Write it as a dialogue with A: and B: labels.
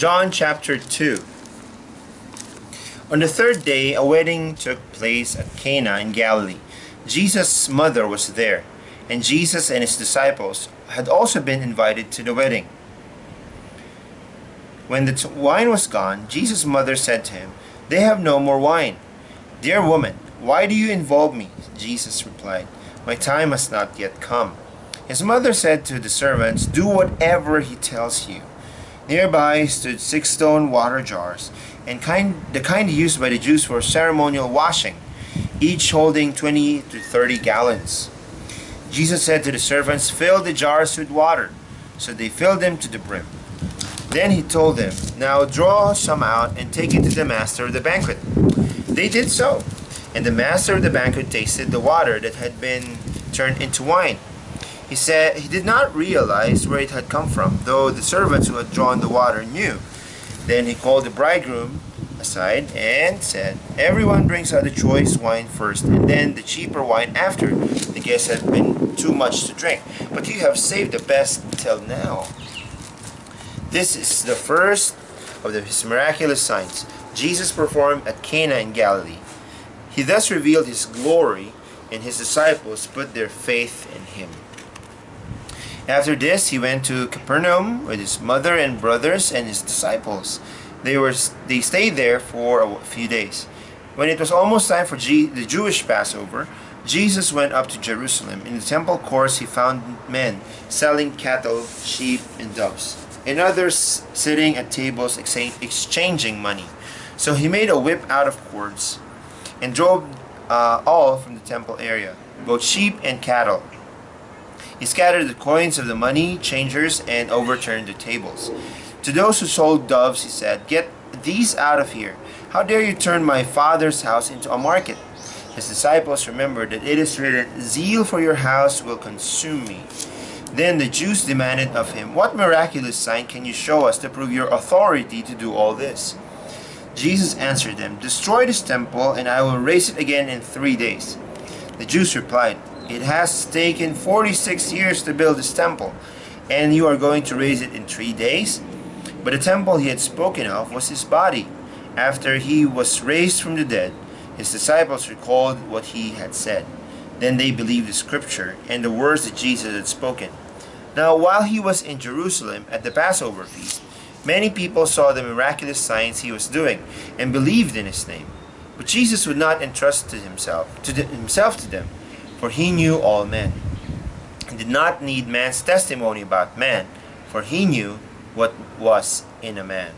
A: John chapter 2. On the third day, a wedding took place at Cana in Galilee. Jesus' mother was there, and Jesus and his disciples had also been invited to the wedding. When the wine was gone, Jesus' mother said to him, "They have no more wine." "Dear woman, why do you involve me?" Jesus replied, "My time has not yet come." His mother said to the servants, "Do whatever he tells you." Nearby stood 6 stone water jars, and the kind used by the Jews for ceremonial washing, each holding 20 to 30 gallons. Jesus said to the servants, "Fill the jars with water." So they filled them to the brim. Then he told them, "Now draw some out and take it to the master of the banquet." They did so, and the master of the banquet tasted the water that had been turned into wine. He said he did not realize where it had come from, though the servants who had drawn the water knew. Then he called the bridegroom aside and said, "Everyone brings out the choice wine first, and then the cheaper wine after. The guests have been too much to drink, but you have saved the best till now." This is the first of his miraculous signs Jesus performed at Cana in Galilee. He thus revealed his glory, and his disciples put their faith in him. After this, he went to Capernaum with his mother and brothers and his disciples. They stayed there for a few days. When it was almost time for the Jewish Passover, Jesus went up to Jerusalem. In the temple courts, he found men selling cattle, sheep, and doves, and others sitting at tables exchanging money. So he made a whip out of cords and drove all from the temple area, both sheep and cattle. He scattered the coins of the money changers and overturned the tables. To those who sold doves, he said, "Get these out of here. How dare you turn my Father's house into a market?" His disciples remembered that it is written, "Zeal for your house will consume me." Then the Jews demanded of him, "What miraculous sign can you show us to prove your authority to do all this?" Jesus answered them, "Destroy this temple, and I will raise it again in 3 days." The Jews replied, "It has taken 46 years to build this temple, and you are going to raise it in 3 days?" But the temple he had spoken of was his body. After he was raised from the dead, his disciples recalled what he had said. Then they believed the scripture and the words that Jesus had spoken. Now, while he was in Jerusalem at the Passover feast, many people saw the miraculous signs he was doing and believed in his name. But Jesus would not entrust himself to them, for he knew all men. He did not need man's testimony about man, for he knew what was in a man.